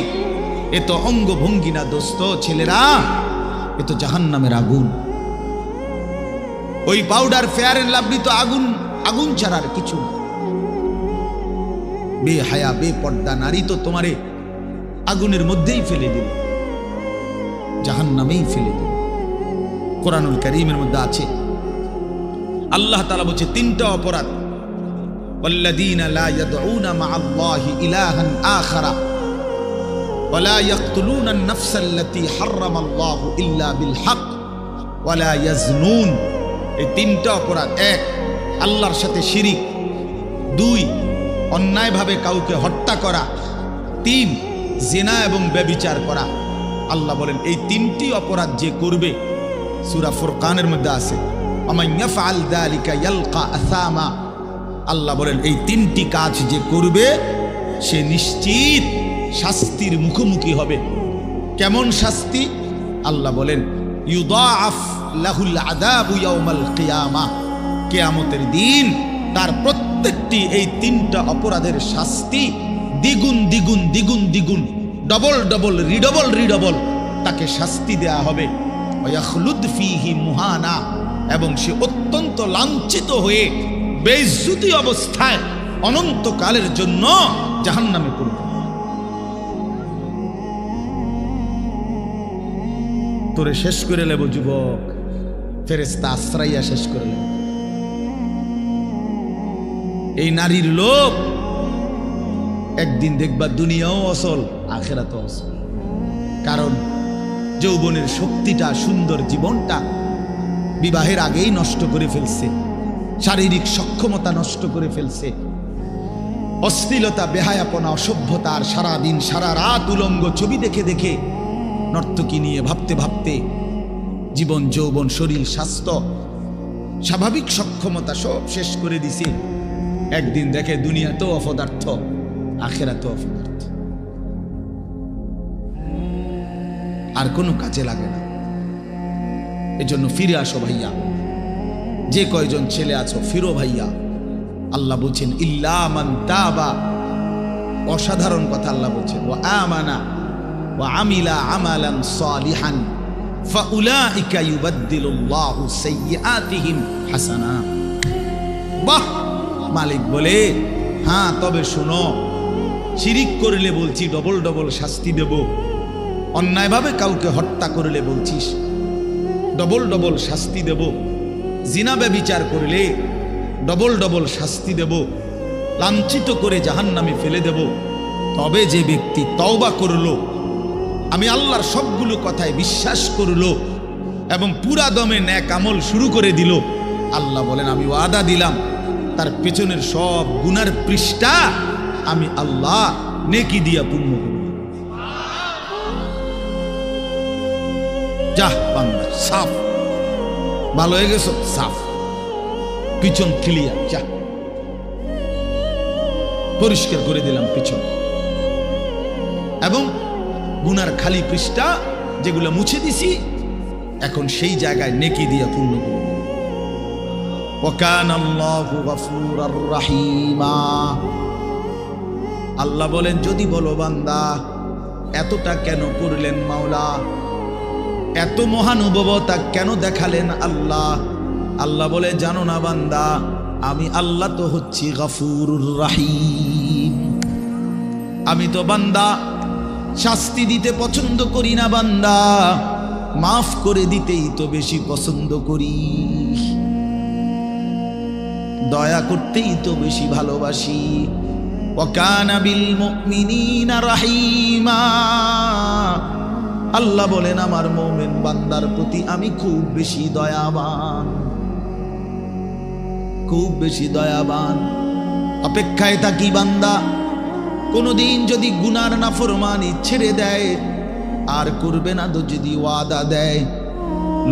এ তো অঙ্গভঙ্গি না দোস্ত ছেলেরা, এ তো জাহান্নামের আগুন। ওই পাউডার ফেয়ার এন্ড লাভলি তো আগুন, আগুন ছাড়ার কিছু না। বেহায়া বেপর্দা নারী তো তোমারে আগুনের মধ্যেই ফেলে দিল, জাহান্নামেই ফেলে দিল। কোরআনুল কারীমের মধ্যে আছে, আল্লাহ তাআলা বলছে তিনটা অপরাধ, ওয়াল্লাযীনা লা ইয়াদউনা মা'আল্লাহি ইলাহান আখারা ওয়া লা ইয়াকতুলুনা আন-নাফসাল্লাতী হারামাল্লাহু ইল্লা বিল হক ওয়া লা ইয়াজনুন। এই তিনটা অপরাধ, এক আল্লাহর সাথে শিরিক, দুই অন্যায়ভাবে কাউকে হত্যা করা, তিন জিনা এবং ব্যভিচার করা। আল্লাহ বলেন এই তিনটি অপরাধ যে করবে, সূরা ফুরকানের মধ্যে আছে ওয়ামান ইয়াফআল যালিকা ইয়ালকা আসামা। আল্লাহ বলেন এই তিনটি কাজ যে করবে সে নিশ্চিত শাস্তির মুখোমুখি হবে। কেমন শাস্তি? আল্লাহ বলেন ইউদাআফ লাহুল আযাবু ইয়াউমাল কিয়ামা, কিয়ামতের দিন তার প্রত্যেকটি এই তিনটা অপরাধের শাস্তি দ্বিগুণ দ্বিগুণ দ্বিগুণ দ্বিগুণ, ডবল ডবল রিডবল রিডবল তাকে শাস্তি দেয়া হবে। ওয়াখলুদ ফীহি মুহানা, এবং সে অত্যন্ত লাঞ্ছিত হয়ে বেইজ্জতি অবস্থায় অনন্তকালের জন্য জাহান্নামে পড়বে। তোরে শেষ করে নেব যুবক, ফেরেশতা আশ্রাইয়া শেষ করে নেব। এই নারীর লোভ একদিন দেখবা দুনিয়াও অসল, আখিরাতও অসল। কারণ যৌবনের শক্তিটা, সুন্দর জীবনটা বিবাহের আগেই নষ্ট করে ফেলছে, শারীরিক সক্ষমতা নষ্ট করে ফেলছে, অশ্লীলতা, বেহায়াপনা, অসভ্যতা, আর সারাদিন সারা রাত উলঙ্গ ছবি দেখে দেখে নর্তকী নিয়ে ভাবতে ভাবতে জীবন, যৌবন, শরীর, স্বাস্থ্য, স্বাভাবিক সক্ষমতা সব শেষ করে দিছে। একদিন দেখে দুনিয়াতেও অপদার্থ, আখিরাতেও অপদার্থ, আর কোনো কাজে লাগে না। এজন্য ফিরে আসো ভাইয়া, যে কয়জন ছেলে আছো ফিরো ভাইয়া। আল্লাহ বলছেন ইল্লা মান তাবা, অসাধারণ কথা আল্লাহ বলছেন, ওয়া আমানা ওয়া আমিলা আমালান সালিহান ফাউলাইকা ইউবাদদিলুল্লাহু সাইয়্যাতিহিম হাসানাত। বাহ! মালিক বলে হ্যাঁ, তবে শোনো, শিরিক করলে বলছি ডবল ডবল শাস্তি দেব, অন্যায়ভাবে কাউকে হত্যা করলে বলছিস ডবল ডবল শাস্তি দেব, জিনা ব্যভিচার করলে ডবল ডবল শাস্তি দেব, লাঞ্ছিত করে জাহান্নামে ফেলে দেব। তবে যে ব্যক্তি তওবা করলো, আমি আল্লাহর সবগুলো কথায় বিশ্বাস করলো এবং পুরা দমে নেক আমল শুরু করে দিল, আল্লাহ বলেন আমি ওয়াদা দিলাম তার পেছনের সব গুনার পৃষ্ঠা আমি আল্লাহ নেকি দিয়া পূর্ণ করব। যা বান্দা, সাফ, ভালো হয়ে গেছ, সাফ, পিছন ক্লিয়ার, যা পরিষ্কার করে দিলাম পিছন, এবং গুনার খালি পৃষ্ঠা যেগুলো মুছে দিছি এখন সেই জায়গায় নেকি দিয়া পূর্ণ করব। ওয়াকানাল্লাহু গফুরার রাহিমা। আল্লাহ বলেন যদি বলো বান্দা এতটা কেন করলেন মাওলা, এত মহানুভবতা কেন দেখালেন আল্লাহ? আল্লাহ বলে জানো না বান্দা, আমি আল্লাহ তো হচ্ছি গফুরুর রাহিম। আমি তো বান্দা শাস্তি দিতে পছন্দ করি না বান্দা, মাফ করে দিতেই তো বেশি পছন্দ করি, দয়া করতেই তো বেশি ভালোবাসি। ওয়াকানা বিল মুমিনিনা রাহিমা। আল্লাহ বলেন আমার মুমিন বান্দার প্রতি আমি খুব বেশি দয়াবান, খুব বেশি দয়াবান। অপেক্ষায় থাকি বান্দা কোনদিন যদি গুনার নাফরমানি ছেড়ে দেয় আর করবে না তো যদি ওয়াদা দেয়,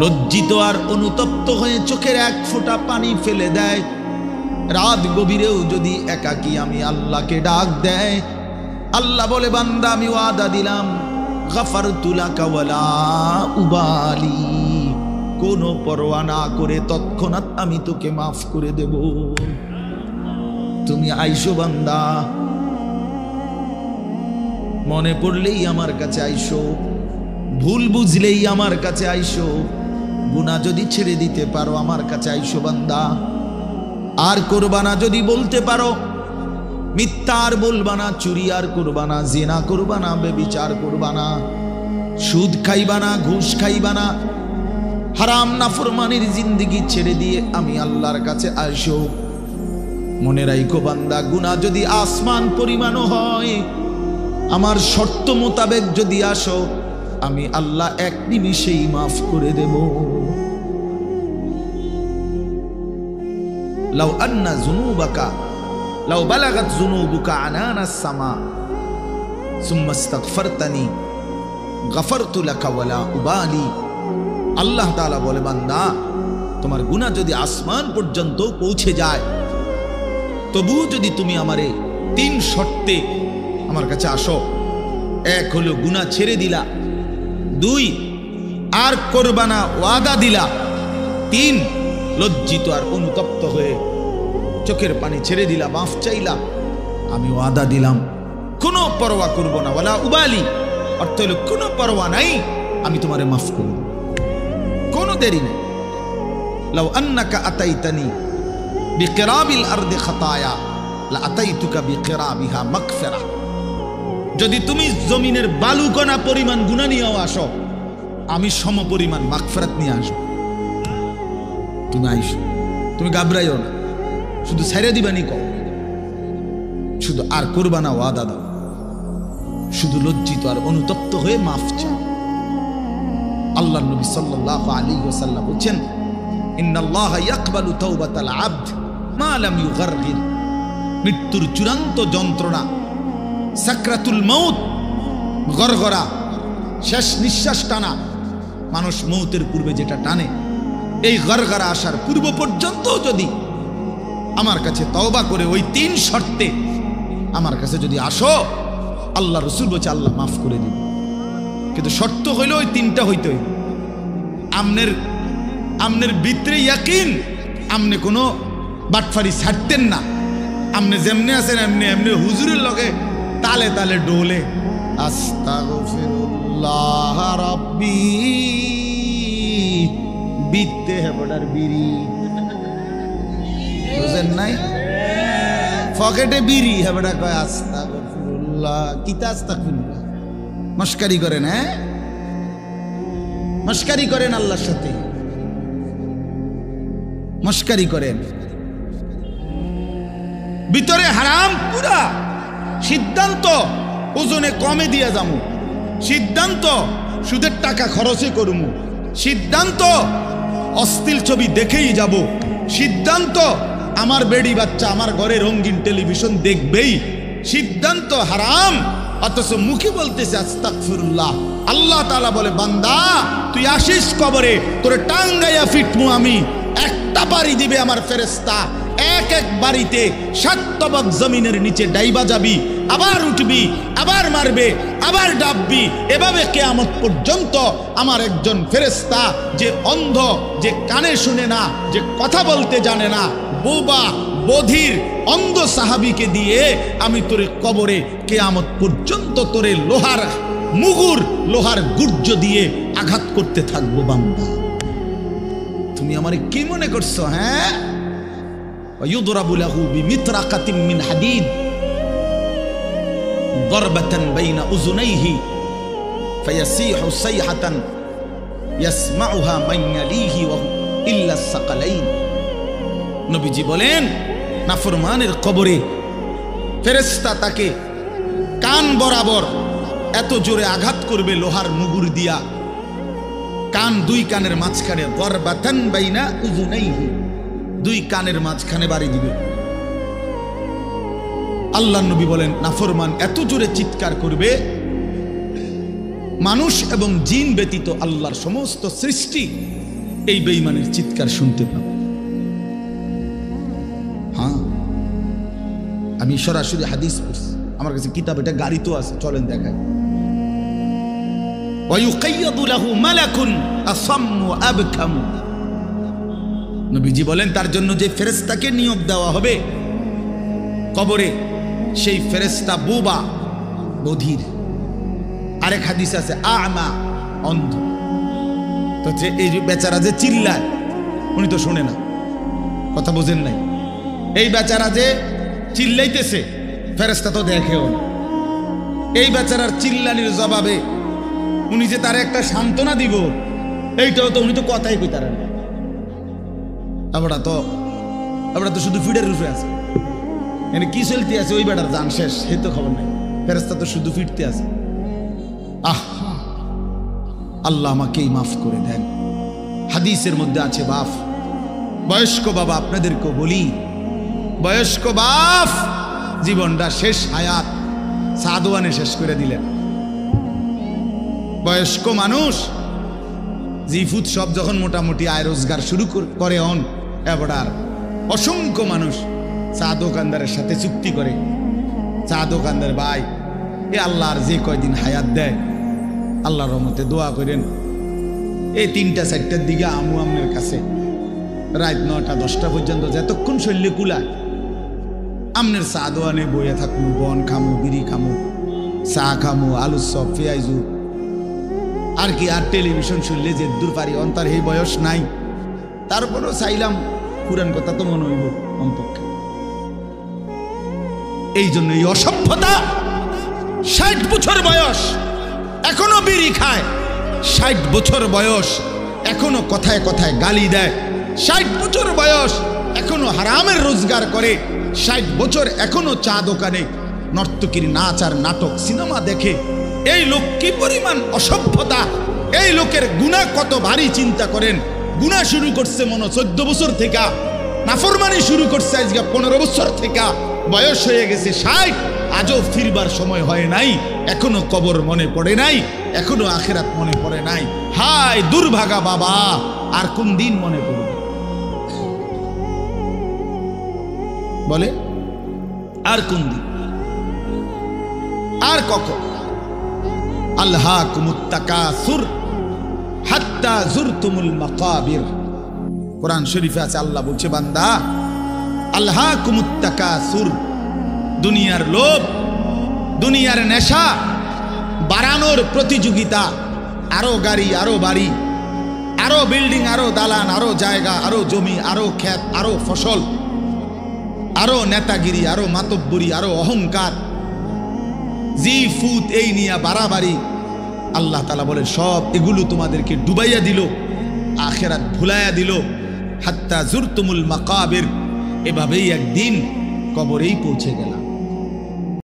লজ্জিত আর অনুতপ্ত হয়ে চোখের এক ফোঁটা পানি ফেলে দেয়, রাত গভীরেও যদি একাকী আমি আল্লাহকে ডাক দেয়, আল্লাহ বলে বান্দা আমি ওয়াদা দিলাম গাফারতু লাকা ওয়ালা উবালি, কোনো পরোয়া না করে তৎক্ষণাৎ আমি তোকে মাফ করে দেব। তুমি আইসো বান্দা, মনে পড়লেই আমার কাছে আইসো, ভুল বুঝলেই আমার কাছে আইসো, গুনাহ যদি ছেড়ে দিতে পারো আমার কাছে আইসো বান্দা। আর করবা না যদি বলতে পারো, মিথ্যা আর বলবা না, চুরি আর করবা না, জিনা করবা না, ব্যভিচার করবা না, সুদ খাইবা না, ঘুষ খাইবা না, হারাম নাফরমানির জিন্দেগি ছেড়ে দিয়ে আমি আল্লাহর কাছে আইসো। মনে রাখো বান্দা, গুনাহ যদি আসমান পরিমাণও হয়, আমার শর্ত মোতাবেক যদি আসো, আমি আল্লাহ এক নিমিষেই মাফ করে দেব। লাউ আন্না যুনুবাকা লাউ বালাগাত যুনুবুকা আনানাস সামা সুম্মা ইস্তাগফারতানি গফারতু লাকা ওয়ালা উবালি। আল্লাহ তাআলা বলে, বান্দা তোমার গুনাহ যদি আসমান পর্যন্ত পৌঁছে যায়, তবু যদি তুমি আমারে 3 শর্তে আমার কাছে আসো, 1 হলো গুনাহ ছেড়ে দিলা, 2 আর করবা না ওয়াদা দিলা, 3 লজ্জিত আর অনুতপ্ত হয়ে চোখের পানি ছেড়ে দিলা, মাফ চাইলা, আমি ওয়াদা দিলাম কোনো পরোয়া করব না, ওয়ালা উবালি অর্থ হলো কোনো পরোয়া নাই, আমি তোমারে মাফ করব, কোনো দেরি নেই। লাউ আন্নাকা আতাইতানি বিকিরাবিল আরদি খাতায়া লা আতাইতুকা বিকিরাবিহা মাগফিরা। যদি তুমি জমিনের বালুকণা পরিমাণ গুনাহ নিয়েও আসো, আমি সম পরিমাণ মাগফিরাত নিয়ে আসব। তুমি আইসো, তুমি ঘাবড়াইও না, শুধু ছেড়ে দিবানি কও, শুধু আর করবা না ওয়াদা দাও, শুধু লজ্জিত আর অনুতপ্ত হয়ে মাফ চাও। আল্লাহর নবী সাল্লাল্লাহু আলাইহি ওয়াসাল্লাম বলেন, ইন্নাল্লাহা ইয়াকবালু তাওবাতাল আবদ মা লাম ইউগারগির। মৃত্যুর চূড়ান্ত যন্ত্রণা, সাকরাতুল মউত, গরগরা, শেষ নিঃশ্বাস টানা, মানুষ মৌতের পূর্বে যেটা টানে, এই গরগরা আসার পূর্ব পর্যন্ত যদি আমার কাছে তওবা করে ওই 3 শর্তে আমার কাছে যদি আসো, আল্লাহ রাসূল বলছে আল্লাহ মাফ করে দিবে। কিন্তু শর্ত হইল ওই 3টা হইতে হইবে। আমনের ভিতরে ইয়াকিন, আমনে কোনো বাটফারি ছাড়তেন না, আমনে যেমনে আছেন এমনি এমনি হুজুরের লগে তালে তালে ডোলে আস্তাগফিরুল্লাহ রাব্বি বিতে হেবড়ার বিড়ি, বুঝেন নাই? পকেটে বিড়ি, হেবড়া কয় আস্তাগফিরুল্লাহ। কিতা আস্তাগফিরুল্লাহ? মস্কারি করেন, হ্যাঁ মস্কারি করেন, আল্লাহর সাথে মস্কারি করেন। ভিতরে হারাম পুরা, সিদ্ধান্ত ওজনে কমে দিয়া যামু, সিদ্ধান্ত সুদের টাকা খরচে করমু, সিদ্ধান্ত অশ্লীল ছবি দেখেই যাব, সিদ্ধান্ত আমার বেডি বাচ্চা আমার ঘরে রঙিন টেলিভিশন দেখবেই, সিদ্ধান্ত হারাম, অথচ মুখে বলতেছে আস্তাগফিরুল্লাহ। আল্লাহ তাআলা বলে, বান্দা তুই আসিস কবরে, তোরে টাঙ্গাইয়া ফিটমু আমি, একটা বাড়ি দিবে আমার ফেরেশতা, এক এক বাড়িতে 7 তবক জমিনের নিচে ডাইবা যাবি, আবার উঠবি, আবার মারবে, আবার ডাববি, এভাবে কিয়ামত পর্যন্ত আমার একজন ফেরেশতা, যে অন্ধ, যে কানে শুনে না, যে কথা বলতে জানে না, বোবা বধির অন্ধ সাহাবীকে দিয়ে আমি তোরে কবরে কিয়ামত পর্যন্ত তোরে লোহার মুগুর, লোহার গুর্জ দিয়ে আঘাত করতে থাকবো। বান্দা তুমি আমারে কি মনে করছো? হ্যাঁ, ওয়ায়ুদরাবু লাহু বিমিতরাকাতিন মিন হাদিদ দারবাতান বাইনা উযুনাইহি ফায়াসিহু সাইহাতান ইয়াসমাউহা মান ইয়ালিহি ওয়া ইল্লা সাকালাইন। নবীজি বলেন, নাফরমানের কবরে ফেরেশতা তাকে কান বরাবর এত জোরে আঘাত করবে লোহার মুগুর দিয়া, কান 2 কানের মাঝখানে, দারবাতান বাইনা উযুনাইহি, 2 কানের মাঝখানে বাড়ি দিবে। আল্লাহর নবী বলেন, নাফরমান এত জোরে চিৎকার করবে, মানুষ এবং জিন ব্যতীত আল্লাহর সমস্ত সৃষ্টি এই বেঈমানের চিৎকার শুনতে পাবে। হ্যাঁ, আমি সরাসরি হাদিস পড়ছি, আমার কাছে কিতাব, এটা গাড়িতেও আছে, চলেন দেখায়। ওয়ায়ুকাইয়াদু লাহু মালাকুন আসাম্মু আবকাম। নবীজি বলেন তার জন্য যে ফেরেশতাকে নিয়োগ দেওয়া হবে কবরে, সেই ফেরেশতা বোবা, বধির। আরেক হাদিস আছে আমা, অন্ধ। তো যে এই বেচারা যে চিল্লায়, উনি তো শোনে না, কথা বোঝেন নাই। এই বেচারা যে চিল্লাইতেছে, ফেরেশতা তো দেখেও না। এই বেচারার চিল্লানির জবাবে উনি যে তার একটা সান্ত্বনা দিব, এইটাও তো উনি তো কথাই কইতারেন না। আমরা তো শুধু ফিডের রূপে আছে, এনে কি চলতে আছে ওই বেটার জান শেষ, সেই তো খবর নাই। ফেরেশতা তো শুধু ফিরতে আছে। আল্লাহ আমাকেই মাফ করে দেন। হাদিসের মধ্যে আছে বাপ, বয়স্ক বাবা, আপনাদেরকেও বলি, বয়স্ক বাপ জীবনটা শেষ হায়াত সাদওয়ানে শেষ করে দিলেন। বয়স্ক মানুষ জিফুত সব যখন মোটামুটি আয় রোজগার শুরু করে এবার অসংখ্য মানুষ চা দোকানদারের সাথে চুক্তি করে, চা দোকানদার ভাই এ আল্লাহর যে কয়দিন হায়াত দেয় আল্লাহর রহমতে দোয়া করেন, এই 3টা 4টার দিকে আমু আমনের কাছে রাত 9টা 10টা পর্যন্ত যতক্ষণ শৈল্যে কুলায় আমনের চা দোয়ানে বইয়া থাকবো, বন খামু, বিড়ি খামু, চা খামু, আলুর চপ, পেঁয়াজু, আর কি আর টেলিভিশন শুনলে যে দূর পারি। অন্তর এই বয়স নাই, তারপরও চাইলাম পুরান কথা তো মনে হইব অন্তপক্ষে। এই জন্য এই অসভ্যতা, 60 বছর বয়স এখনো বিড়ি খায়, 60 বছর বয়স এখনো কথায় কথায় গালি দেয়, 60 বছর বয়স এখনো হারামের রোজগার করে, 60 বছর এখনো চা দোকানে নর্তকীর নাচ আর নাটক সিনেমা দেখে। এই লোক কি পরিমাণ অসভ্যতা! এই লোকের গুনাহ কত ভারী চিন্তা করেন। গুনাহ শুরু করছে মনে 14 বছর থেকে, নাফরমানি শুরু করছে আজকে 15 বছর থেকে, বয়স হয়ে গেছে 60, আজও ফিরবার সময় হয় নাই, এখনো কবর মনে পড়ে নাই, এখনো আখিরাত মনে পড়ে নাই। হায় দুর্ভাগা বাবা, আর কোন দিন মনে পড়বে বলে? আর কোন দিন, আর কখন? আল্লাহকুমুত তাকাসুর হাত্তা যুরতুমুল মাকাবির। কোরআন শরীফে আছে, আল্লাহ বলছে বান্দা আল্লাহকুমুত তাকাসুর, দুনিয়ার লোভ, দুনিয়ার নেশা বাড়ানোর প্রতিযোগিতা, আরো গাড়ি, আরো বাড়ি, আরো বিল্ডিং, আরো দালান, আরো জায়গা, আরো জমি, আরো ক্ষেত, আরো ফসল, আরো নেতাগিরি, আরো মাতব্বরি, আরো অহংকার, জি ফুত, এই নিয়ে বাড়াবাড়ি। আল্লাহ তাআলা বলে সব এগুলো তোমাদেরকে ডুবাইয়া দিল, আখিরাত ভুলাইয়া দিল। হাত্তা যুরতুমুল মাকাবির, এভাবেই একদিন কবরেই পৌঁছে গেল।